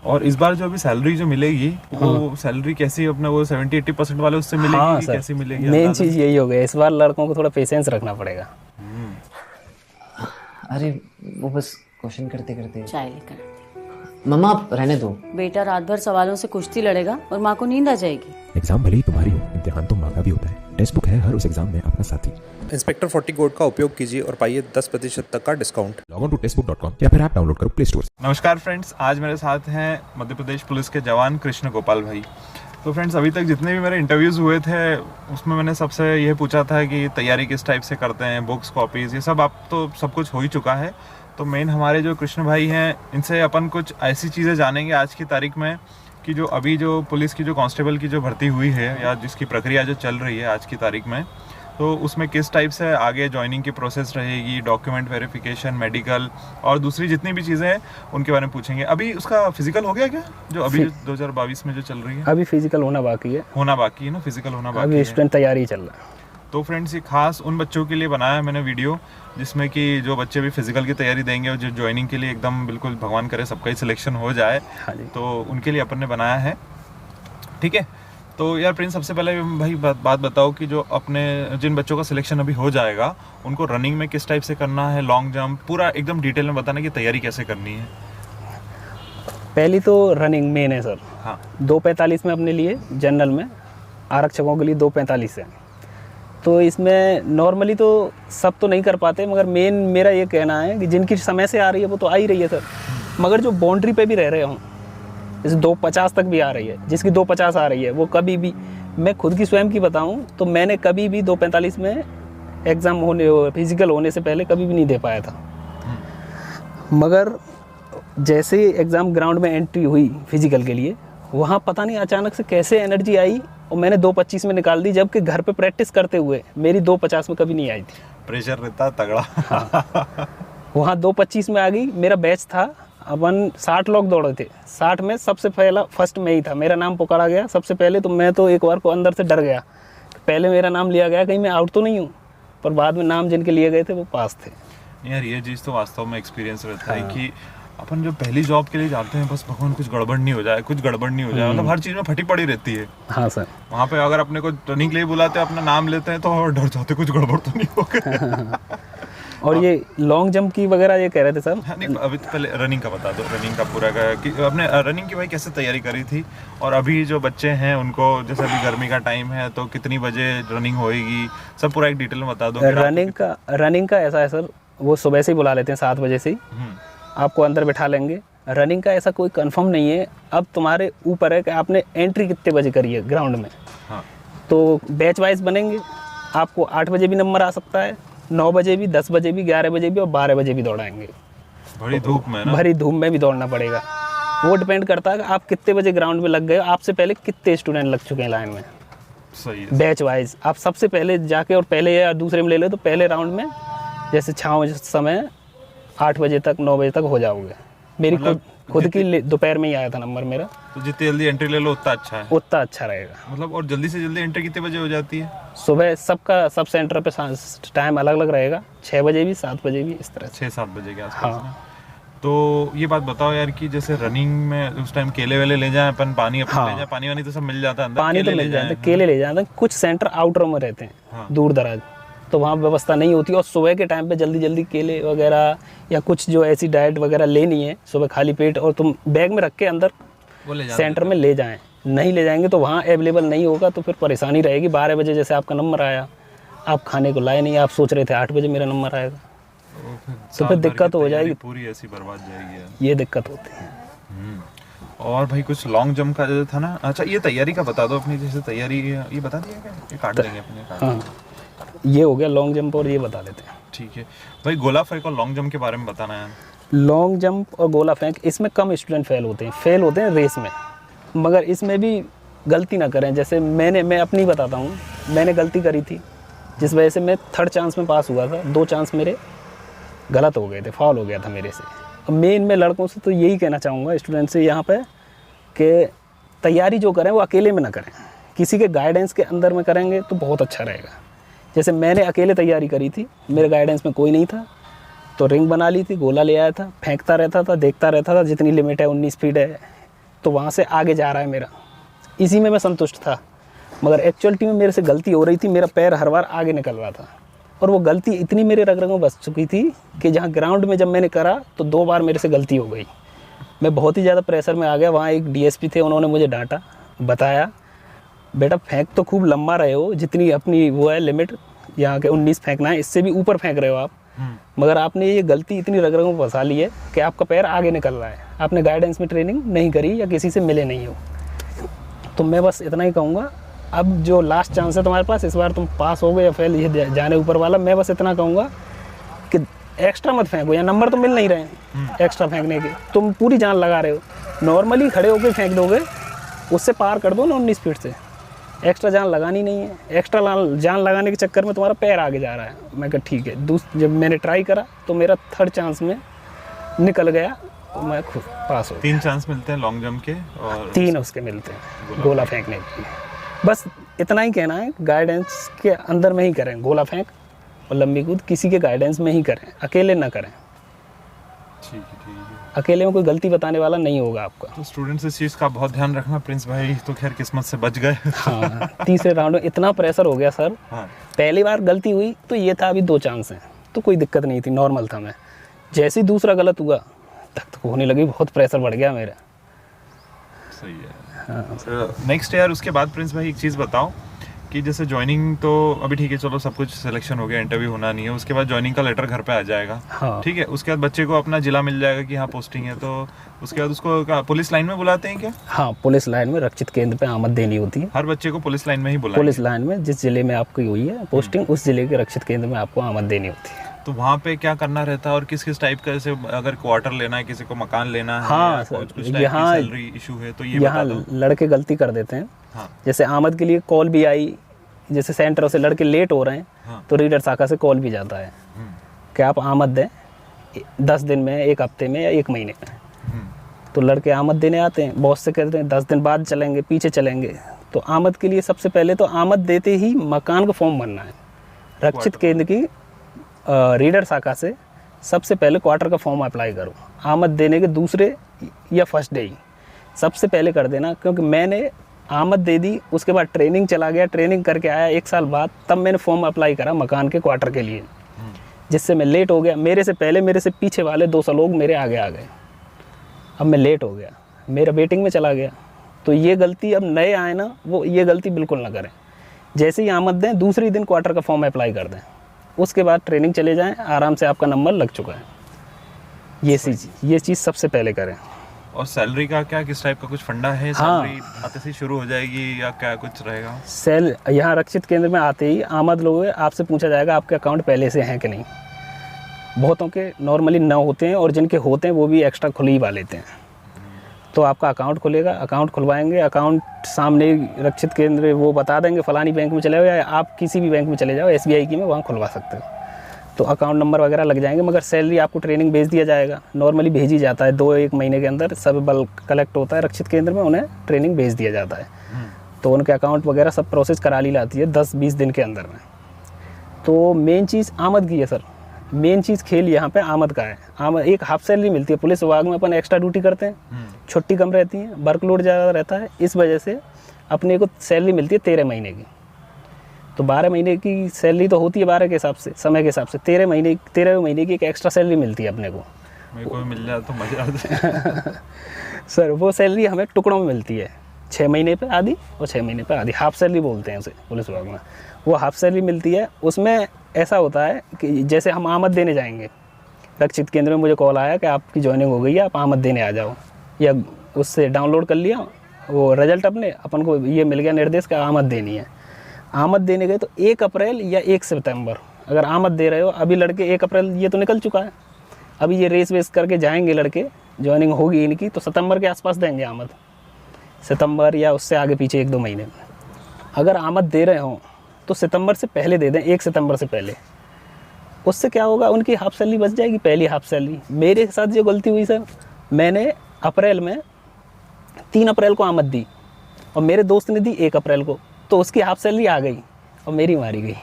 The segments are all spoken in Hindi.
और इस बार जो अभी सैलरी जो मिलेगी वो सैलरी कैसी अपने वो 70-80% वाले उससे मिलेगी? हाँ कि सर, कैसी मिलेगी? मेन चीज़ यही हो गया इस बार, लड़कों को थोड़ा पेशेंस रखना पड़ेगा। अरे वो बस क्वेश्चन करते करते। चाय लेकर आती। मम्मा आप रहने दो। बेटा रात भर सवालों से कुश्ती लड़ेगा और माँ को नींद आ जाएगी। एग्जाम भले ही तुम्हारी हो, इम्तिहान तो माँ का भी होता है। टेक्स्ट बुक है हर उस एग्जाम में आपका साथी। इंस्पेक्टर 40 कोड का उपयोग कीजिए और पाइए 10% तक का डिस्काउंट। लॉग ऑन टू टेक्स्टबुक.com या फिर ऐप डाउनलोड करो प्ले स्टोर से। नमस्कार फ्रेंड्स, आज मेरे साथ हैं मध्य प्रदेश पुलिस के जवान कृष्ण गोपाल भाई। तो फ्रेंड्स, अभी तक जितने भी मेरे इंटरव्यूज़ हुए थे उसमें मैंने सबसे यह पूछा था कि तैयारी किस टाइप से करते हैं, बुक्स कॉपीज़ ये सब आप तो सब कुछ हो ही चुका है। तो मेन हमारे जो कृष्ण भाई हैं इनसे अपन कुछ ऐसी चीज़ें जानेंगे आज की तारीख में कि जो अभी जो पुलिस की जो कांस्टेबल की जो भर्ती हुई है या जिसकी प्रक्रिया जो चल रही है आज की तारीख में, तो उसमें किस टाइप से आगे ज्वाइनिंग की प्रोसेस रहेगी, डॉक्यूमेंट वेरिफिकेशन, मेडिकल और दूसरी जितनी भी चीज़ें हैं उनके बारे में पूछेंगे। अभी उसका फिजिकल हो गया क्या, जो अभी 2022 में जो चल रही है? अभी फिजिकल होना बाकी है। होना बाकी है ना, फिजिकल होना बाकी अभी है। स्टूडेंट तैयारी चल रहा है। तो फ्रेंड्स, ये खास उन बच्चों के लिए बनाया है मैंने वीडियो, जिसमें कि जो बच्चे भी फिजिकल की तैयारी देंगे और जो ज्वाइनिंग के लिए एकदम बिल्कुल भगवान करे सबका ही सिलेक्शन हो जाए, हाँ जी। तो उनके लिए अपन ने बनाया है। ठीक है, तो यार प्रिंस, सबसे पहले भाई बात बताओ कि जो अपने जिन बच्चों का सिलेक्शन अभी हो जाएगा उनको रनिंग में किस टाइप से करना है, लॉन्ग जंप, पूरा एकदम डिटेल में बताना कि तैयारी कैसे करनी है। पहली तो रनिंग मेन है सर। हाँ, 2:45 में अपने लिए जनरल में, आरक्षकों के लिए 2:45 है। तो इसमें नॉर्मली तो सब तो नहीं कर पाते, मगर मेन मेरा ये कहना है कि जिनकी समय से आ रही है वो तो आ ही रही है सर, मगर जो बाउंड्री पे भी रह रहे हों, जैसे 2:50 तक भी आ रही है, जिसकी 2:50 आ रही है वो कभी भी, मैं खुद की स्वयं की बताऊं तो मैंने कभी भी 2:45 में एग्ज़ाम होने फिजिकल होने से पहले कभी भी नहीं दे पाया था। मगर जैसे ही एग्ज़ाम ग्राउंड में एंट्री हुई फिजिकल के लिए, वहाँ पता नहीं अचानक से कैसे एनर्जी आई और मैंने 2:25 में निकाल दी, जबकि घर पे प्रैक्टिस करते हुए मेरी 2:50 में कभी नहीं आई थी। प्रेशर रहता तगड़ा। हाँ। वहाँ 2:25 में आ गई। मेरा बैच था, अपन 60 लोग दौड़े थे, 60 में सबसे पहला फर्स्ट में ही था, मेरा नाम पुकारा गया सबसे पहले। तो मैं तो एक बार को अंदर से डर गया, पहले मेरा नाम लिया गया कहीं मैं आउट तो नहीं हूँ, पर बाद में नाम जिनके लिए गए थे वो पास थे। यार ये चीज़ तो वास्तव में एक्सपीरियंस रहता है कि अपन जो पहली जॉब के लिए जाते हैं, बस भगवान कुछ गड़बड़ नहीं हो जाए, कुछ गड़बड़ नहीं हो जाए, मतलब हर चीज़ में फटी पड़ी रहती है। हाँ सर। वहाँ पे अगर अपने को ट्रेनिंग के लिए बुलाते हैं, अपना नाम लेते हैं, तो डर जाते कुछ गड़बड़ तो नहीं होगा। और ये लॉन्ग जंप की वगैरह ये कह रहे थे सर। हाँ, नहीं अभी तो पहले रनिंग का बता दो, रनिंग का पूरा का कि अपने रनिंग की भाई कैसे तैयारी करी थी, और अभी जो बच्चे हैं उनको, जैसे अभी गर्मी का टाइम है तो कितनी बजे रनिंग होएगी, सब पूरा एक डिटेल में बता दो। रनिंग का ऐसा है सर, वो सुबह से ही बुला लेते हैं 7 बजे से ही, आपको अंदर बिठा लेंगे। रनिंग का ऐसा कोई कंफर्म नहीं है, अब तुम्हारे ऊपर है कि आपने एंट्री कितने बजे करी है ग्राउंड में। हाँ। तो बैच वाइज बनेंगे, आपको 8 बजे भी नंबर आ सकता है, 9 बजे भी, 10 बजे भी, 11 बजे भी और 12 बजे भी दौड़ाएंगे। भरी धूप में ना? भरी धूप में भी दौड़ना पड़ेगा। वो डिपेंड करता है कि आप कितने बजे ग्राउंड में लग गए, आपसे पहले कितने स्टूडेंट लग चुके हैं लाइन में। सही है। बैच वाइज आप सबसे पहले जाके और पहले या दूसरे में ले लो, तो पहले राउंड में जैसे छाँव समय 8 बजे तक 9 बजे तक हो जाओगे। मेरी खुद की दोपहर में ही आया था नंबर मेरा। तो जितनी जल्दी एंट्री ले लो उतना अच्छा है। उतना अच्छा रहेगा मतलब। और जल्दी से जल्दी एंट्री कितने बजे हो जाती है? सुबह सबका सब सेंटर पे टाइम अलग अलग रहेगा, 6 बजे भी, 7 बजे भी, इस तरह से। 6-7 बजे के आसपास। हाँ। तो ये बात बताओ यार कि जैसे रनिंग में उस टाइम केले वेले ले जाएं अपन, पानी अपन ले जाएं, पानी वानी तो सब मिल जाता है अंदर? पानी तो मिल जाता है, केले ले जाते हैं। कुछ सेंटर आउटर में रहते हैं, दूर दराज, तो वहाँ व्यवस्था नहीं होती। और सुबह के टाइम पे जल्दी जल्दी केले वगैरह या कुछ जो ऐसी डाइट वगैरह लेनी है सुबह खाली पेट, और तुम बैग में रख के अंदर सेंटर में ले जाएं। नहीं ले जाएंगे तो वहाँ अवेलेबल नहीं होगा, तो फिर परेशानी रहेगी। 12 बजे जैसे आपका नंबर आया, आप खाने को लाए नहीं, आप सोच रहे थे 8 बजे मेरा नंबर आएगा, तो फिर दिक्कत हो जाएगी, पूरी ऐसी बर्बाद जाएगी। ये दिक्कत होती है। और भाई कुछ लॉन्ग जंप का जो था ना, अच्छा ये तैयारी का बता दो अपनी, जैसे तैयारी ये बता दिया क्या? ये काट देंगे अपने। हाँ, ये हो गया लॉन्ग जंप, और ये बता देते हैं। ठीक है भाई, गोला फेंक और लॉन्ग जंप के बारे में बताना है। लॉन्ग जंप और गोला फेंक, इसमें कम स्टूडेंट फेल होते हैं रेस में, मगर इसमें भी गलती ना करें। जैसे मैं अपनी बताता हूँ, मैंने गलती करी थी जिस वजह से मैं 3rd चांस में पास हुआ था, 2 चांस मेरे गलत हो गए थे, फॉल हो गया था मेरे से। अब मेन मैं लड़कों से तो यही कहना चाहूँगा, स्टूडेंट से यहाँ पे, कि तैयारी जो करें वो अकेले में ना करें, किसी के गाइडेंस के अंदर में करेंगे तो बहुत अच्छा रहेगा। जैसे मैंने अकेले तैयारी करी थी, मेरे गाइडेंस में कोई नहीं था, तो रिंग बना ली थी, गोला ले आया था, फेंकता रहता था, देखता रहता था, जितनी लिमिट है 19 फीट है, तो वहाँ से आगे जा रहा है मेरा, इसी में मैं संतुष्ट था। मगर एक्चुअलिटी में मेरे से गलती हो रही थी, मेरा पैर हर बार आगे निकल रहा था और वो गलती इतनी मेरे रग-रग में बस चुकी थी कि जहाँ ग्राउंड में जब मैंने करा तो 2 बार मेरे से गलती हो गई। मैं बहुत ही ज़्यादा प्रेशर में आ गया। वहाँ एक डीएसपी थे, उन्होंने मुझे डांटा, बताया बेटा फेंक तो खूब लंबा रहे हो, जितनी अपनी वो है लिमिट यहाँ के 19 फेंकना है, इससे भी ऊपर फेंक रहे हो आप, मगर आपने ये गलती इतनी रग-रग में फंसा ली है कि आपका पैर आगे निकल रहा है। आपने गाइडेंस में ट्रेनिंग नहीं करी या किसी से मिले नहीं हो। तो मैं बस इतना ही कहूँगा, अब जो लास्ट चांस है तुम्हारे पास, इस बार तुम पास हो गए या फेल, ये जाने ऊपर वाला। मैं बस इतना कहूँगा कि एक्स्ट्रा मत फेंको, या नंबर तो मिल नहीं रहे हैं एक्स्ट्रा फेंकने के, तुम पूरी जान लगा रहे हो। नॉर्मली खड़े होकर फेंक दोगे, उससे पार कर दो ना 19 फीट से, एक्स्ट्रा जान लगानी नहीं है। एक्स्ट्रा जान लगाने के चक्कर में तुम्हारा पैर आगे जा रहा है। मैं कहा ठीक है। जब मैंने ट्राई करा तो मेरा 3rd चांस में निकल गया, तो मैं खुद पास हो। 3 चांस मिलते हैं लॉन्ग जंप के और 3 उसके मिलते हैं गोला फेंकने के लिए। बस इतना ही कहना है, गाइडेंस के अंदर में ही करें गोला फेंक और लंबी कूद, किसी के गाइडेंस में ही करें, अकेले ना करें। ठीक है। अकेले में कोई गलती बताने वाला नहीं होगा आपका। तो स्टूडेंट्स इस चीज़ का बहुत ध्यान रखना। प्रिंस भाई तो खैर किस्मत से बच गए। हाँ, तीसरे राउंड में इतना प्रेशर हो गया सर। हाँ। पहली बार गलती हुई तो ये था, अभी 2 चांस हैं तो कोई दिक्कत नहीं थी, नॉर्मल था। मैं जैसे ही दूसरा गलत हुआ तक होने लगी, बहुत प्रेशर बढ़ गया मेरा। सही है। नेक्स्ट यार उसके बाद प्रिंस भाई एक चीज़ बताओ कि जैसे ज्वाइनिंग तो अभी ठीक है, चलो सब कुछ सिलेक्शन हो गया, इंटरव्यू होना नहीं है, उसके बाद ज्वाइनिंग का लेटर घर पे आ जाएगा। हाँ। ठीक है, उसके बाद बच्चे को अपना जिला मिल जाएगा कि हाँ पोस्टिंग है, तो उसके बाद उसको पुलिस लाइन में बुलाते हैं क्या? हाँ, पुलिस लाइन में रक्षित केंद्र पे आमद देनी होती है। हर बच्चे को पुलिस लाइन में ही बुलाएंगे? पुलिस लाइन में जिस जिले में आपकी हुई है पोस्टिंग, उस जिले के रक्षित केंद्र में आपको आमद देनी होती है। तो वहाँ पे क्या करना रहता है और किस किस टाइप का, जैसे अगर क्वार्टर लेना है, किसी को मकान लेना है, हाँ या सर, कुछ टाइप यहाँ की सैलरी इशू है, तो ये यहाँ बता दो। लड़के गलती कर देते हैं। हाँ। जैसे आमद के लिए कॉल भी आई, जैसे सेंटरों से लड़के लेट हो रहे हैं, हाँ। तो रीडर शाखा से कॉल भी जाता है कि आप आमद दें 10 दिन में, 1 हफ्ते में या 1 महीने में। तो लड़के आमद देने आते हैं, बॉस से कहते हैं 10 दिन बाद चलेंगे, पीछे चलेंगे। तो आमद के लिए सबसे पहले तो आमद देते ही मकान का फॉर्म भरना है। रक्षित केंद्र की रीडर शाखा से सबसे पहले क्वार्टर का फॉर्म अप्लाई करो, आमद देने के दूसरे या फर्स्ट डे ही सबसे पहले कर देना। क्योंकि मैंने आमद दे दी, उसके बाद ट्रेनिंग चला गया, ट्रेनिंग करके आया 1 साल बाद, तब मैंने फॉर्म अप्लाई करा मकान के क्वार्टर के लिए, जिससे मैं लेट हो गया। मेरे से पहले मेरे से पीछे वाले 200 लोग मेरे आगे आ गए, अब मैं लेट हो गया, मेरा वेटिंग में चला गया। तो ये गलती अब नए आए ना, वो ये गलती बिल्कुल ना करें। जैसे ही आमद दें, दूसरे दिन क्वार्टर का फॉर्म अप्लाई कर दें, उसके बाद ट्रेनिंग चले जाएं, आराम से आपका नंबर लग चुका है। ये चीज़ सबसे पहले करें। और सैलरी का क्या, किस टाइप का कुछ फंडा है? हाँ। सैलरी आते से शुरू हो जाएगी या क्या कुछ रहेगा? यहाँ रक्षित केंद्र में आते ही आमद लोगे, आपसे पूछा जाएगा आपके अकाउंट पहले से हैं कि नहीं। बहुतों के नॉर्मली न होते हैं, और जिनके होते हैं वो भी एक्स्ट्रा खुल ही लेते हैं। तो आपका अकाउंट खुलेगा, अकाउंट खुलवाएंगे, अकाउंट सामने रक्षित केंद्र वो बता देंगे फलानी बैंक में चले जाओ, या आप किसी भी बैंक में चले जाओ, SBI की में, वहाँ खुलवा सकते हो। तो अकाउंट नंबर वगैरह लग जाएंगे। मगर सैलरी आपको ट्रेनिंग भेज दिया जाएगा, नॉर्मली भेज ही जाता है, 2-1 महीने के अंदर सब बल्क कलेक्ट होता है रक्षित केंद्र में, उन्हें ट्रेनिंग भेज दिया जाता है। तो उनके अकाउंट वगैरह सब प्रोसेस करा ली जाती है 10-20 दिन के अंदर में। तो मेन चीज़ आमद की है सर, मेन चीज़ खेल यहाँ पे आमद का है। आमद एक हाफ सैलरी मिलती है, पुलिस विभाग में अपन एक्स्ट्रा ड्यूटी करते हैं, छुट्टी कम रहती है, वर्कलोड ज़्यादा रहता है, इस वजह से अपने को सैलरी मिलती है 13 महीने की। तो 12 महीने की सैलरी तो होती है 12 के हिसाब से, समय के हिसाब से 13 महीने की एक एक्स्ट्रा सैलरी मिलती है अपने को। मेरे को मिल जाए तो मजा आ जाए। सर वो सैलरी हमें टुकड़ों में मिलती है, 6 महीने पे आधी और 6 महीने पे आधी, हाफ सैलरी बोलते हैं उसे पुलिस विभाग में। वो हाफ सैलरी मिलती है। उसमें ऐसा होता है कि जैसे हम आमद देने जाएंगे, रक्षित केंद्र में मुझे कॉल आया कि आपकी ज्वाइनिंग हो गई है, आप आमद देने आ जाओ, या उससे डाउनलोड कर लिया वो रिजल्ट अपने, अपन को ये मिल गया निर्देश का आमद देनी है। आमद देने गए तो 1 अप्रैल या 1 सितंबर अगर आमद दे रहे हो, अभी लड़के 1 अप्रैल ये तो निकल चुका है, अभी ये रेस वेस करके जाएंगे लड़के, ज्वाइनिंग होगी इनकी, तो सितंबर के आसपास देंगे आमद, सितंबर या उससे आगे पीछे 1-2 महीने में। अगर आमद दे रहे हों तो सितंबर से पहले दे दें, 1 सितंबर से पहले। उससे क्या होगा, उनकी हाफ सैलरी बच जाएगी, पहली हाफ सैलरी। मेरे साथ जो गलती हुई सर, मैंने अप्रैल में 3 अप्रैल को आमद दी और मेरे दोस्त ने दी 1 अप्रैल को, तो उसकी हाफ सैलरी आ गई और मेरी मारी गई।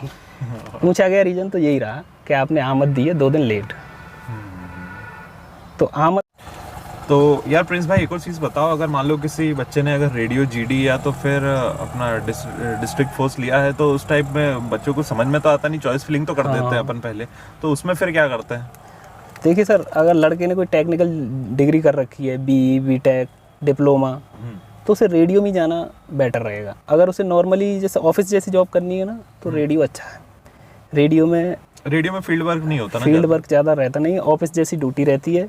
पूछा गया रीज़न तो यही रहा कि आपने आमद दी है 2 दिन लेट। तो तो यार प्रिंस भाई एक और चीज़ बताओ, अगर मान लो किसी बच्चे ने अगर रेडियो जीडी या तो फिर अपना डिस्ट्रिक्ट फोर्स लिया है, तो उस टाइप में बच्चों को समझ में तो आता नहीं, चॉइस फिलिंग तो कर देते हैं अपन पहले, तो उसमें फिर क्या करते हैं? देखिए सर, अगर लड़के ने कोई टेक्निकल डिग्री कर रखी है, बी टेक, डिप्लोमा, तो उसे रेडियो में जाना बेटर रहेगा। अगर उसे नॉर्मली जैसे ऑफिस जैसी जॉब करनी है ना, तो रेडियो अच्छा है। रेडियो में फील्ड वर्क नहीं होता ना, फील्ड वर्क ज़्यादा रहता नहीं, ऑफिस जैसी ड्यूटी रहती है,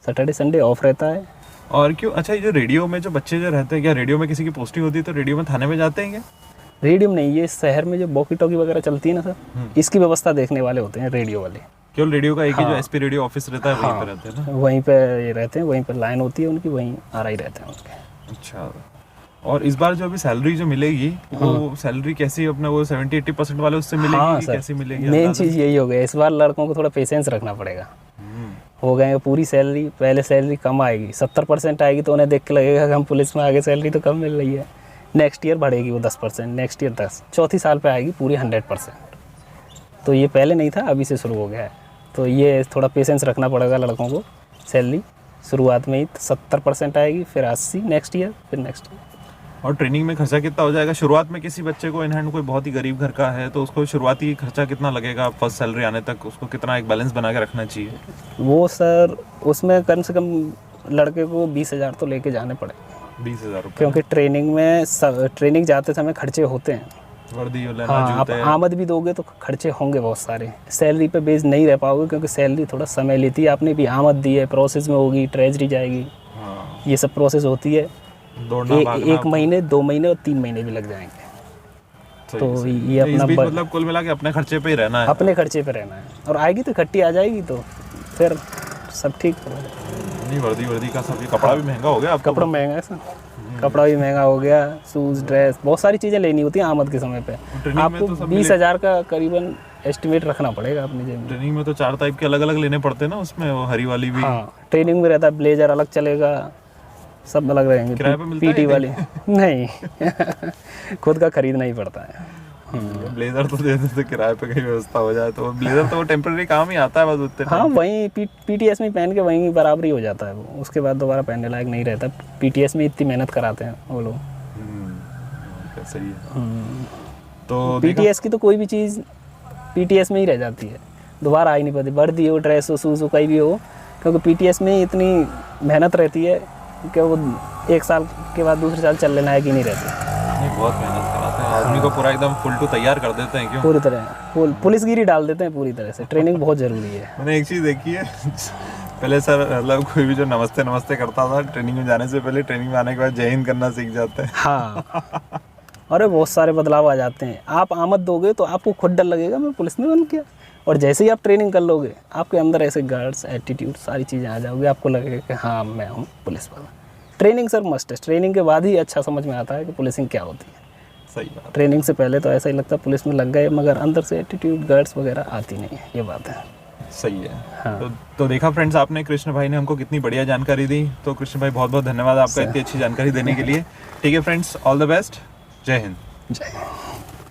सैटरडे संडे ऑफ रहता है। और क्यों? अच्छा, ये जो रेडियो में जो बच्चे जो रहते हैं, क्या रेडियो में किसी की पोस्टिंग होती है तो रेडियो में थाने में जाते हैं क्या? रेडियो में नहीं, ये शहर में जो वॉकी टॉकी वगैरह चलती है ना सर, इसकी व्यवस्था देखने वाले होते हैं रेडियो वाले। केवल रेडियो का एक ही जो एसपी रेडियो ऑफिस रहता है वहीं पे रहते हैं ना? वहीं पे ये रहते हैं, वहीं पे लाइन होती है उनकी, वहीं RI रहते हैं उनके। अच्छा, और इस बार जो अभी सैलरी जो मिलेगी, वो सैलरी कैसी अपने वो 70-80% वाले उससे मिलेगी कि कैसी मिलेगी? मेन चीज़ यही हो गया, इस बार लड़कों को थोड़ा पेशेंस रखना पड़ेगा। हो गए पूरी सैलरी, पहले सैलरी कम आएगी, 70% आएगी तो उन्हें देख के लगेगा कि हम पुलिस में आगे सैलरी तो कम मिल रही है। नेक्स्ट ईयर बढ़ेगी वो 10%, नेक्स्ट ईयर 10, चौथी साल पे आएगी पूरी 100%। तो ये पहले नहीं था, अभी से शुरू हो गया है। तो ये थोड़ा पेशेंस रखना पड़ेगा लड़कों को। सैलरी शुरुआत में ही 70% आएगी, फिर 80 नेक्स्ट ईयर, फिर नेक्स्ट ईयर। और ट्रेनिंग में खर्चा कितना हो जाएगा शुरुआत में? किसी बच्चे को इन हैंड कोई बहुत ही गरीब घर का है तो उसको शुरुआती खर्चा कितना लगेगा फर्स्ट सैलरी आने तक? उसको कितना एक बैलेंस बना के रखना चाहिए? वो सर उसमें कम से कम लड़के को 20,000 तो लेके जाने पड़े। 20,000 रुपये? क्योंकि ट्रेनिंग जाते समय खर्चे होते हैं। वर्दी लेना, हाँ, आप जूते। आमद भी दोगे तो खर्चे होंगे बहुत सारे। सैलरी पे बेस नहीं रह पाओगे क्योंकि सैलरी थोड़ा समय लेती है। आपने भी आमद दी है, प्रोसेस में होगी, ट्रेजरी जाएगी, हाँ, ये सब प्रोसेस होती है। दौड़ना भागना। 1 महीने 2 महीने और 3 महीने भी लग जाएंगे। सही, तो सही। ये इस अपना बीच मतलब कुल मिला के अपने खर्चे पे ही रहना है। अपने खर्चे पे रहना है, और आएगी तो इकट्ठी आ जाएगी तो फिर सब ठीक हो जाएगा। नहीं, वर्दी का सब, ये कपड़ा भी महंगा हो गया आपका? कपड़ा महंगा है सर, कपड़ा भी महंगा हो गया, शूज़, ड्रेस, बहुत सारी चीज़ें लेनी होती हैं आमद के समय पे। आपको 20,000 का करीबन एस्टिमेट रखना पड़ेगा अपनी जेब में। ट्रेनिंग में तो 4 टाइप के अलग अलग लेने पड़ते हैं ना, उसमें वो हरी वाली भी। हाँ, ट्रेनिंग में रहता है, ब्लेजर अलग चलेगा, सब अलग रहेंगे। किराए पे मिलता है PT वाली नहीं खुद का खरीदना ही पड़ता है। ब्लेजर तो दे देते किराए पे, कहीं व्यवस्था हो जाए तो। ब्लेजर तो वो टेम्पररी काम ही आता है बस उतने। हाँ, वहीं PTS में पहन के वहीं बराबरी हो जाता है वो, उसके बाद दोबारा पहनने लायक नहीं रहता। PTS में इतनी मेहनत कराते हैं वो लोग। सही है। तो PTS की तो कोई भी चीज़ PTS में ही रह जाती है, दोबारा आ ही नहीं पाती। वर्दी हो, ड्रेस हो, शूज़ हो, कोई भी हो, क्योंकि PTS में इतनी मेहनत रहती है कि वो 1 साल के बाद दूसरे साल चलने लायक ही नहीं रहती। नहीं, बहुत मेहनत कराते हैं आदमी को, पूरा एकदम फुल टू तैयार कर देते हैं। क्यों? पूरी तरह पुलिसगिरी डाल देते हैं पूरी तरह से। ट्रेनिंग बहुत ज़रूरी है। मैंने एक चीज़ देखी है पहले सर, मतलब कोई भी जो नमस्ते नमस्ते करता था ट्रेनिंग में जाने से पहले, ट्रेनिंग में आने के बाद जय हिंद करना सीख जाते हैं। हाँ, अरे बहुत सारे बदलाव आ जाते हैं। आप आमद दोगे तो आपको खुद डर लगेगा मैं पुलिस में बन गया, और जैसे ही आप ट्रेनिंग कर लोगे आपके अंदर ऐसे गार्ड्स, एटीट्यूड, सारी चीज़ें आ जाओगे, आपको लगेगा कि हाँ मैं हूँ पुलिस वाला। ट्रेनिंग सर मस्ट है, ट्रेनिंग के बाद ही अच्छा समझ में आता है कि पुलिसिंग क्या होती है। सही बात। ट्रेनिंग से पहले तो ऐसा ही लगता है पुलिस में लग गए, मगर अंदर से एटीट्यूड, गार्ड्स वगैरह आती नहीं है, ये बात है। सही है। हाँ। तो देखा फ्रेंड्स, आपने कृष्ण भाई ने हमको कितनी बढ़िया जानकारी दी। तो कृष्ण भाई बहुत बहुत धन्यवाद आपका इतनी अच्छी जानकारी देने के लिए। ठीक है फ्रेंड्स, ऑल द बेस्ट। जय हिंद। जय हिंद।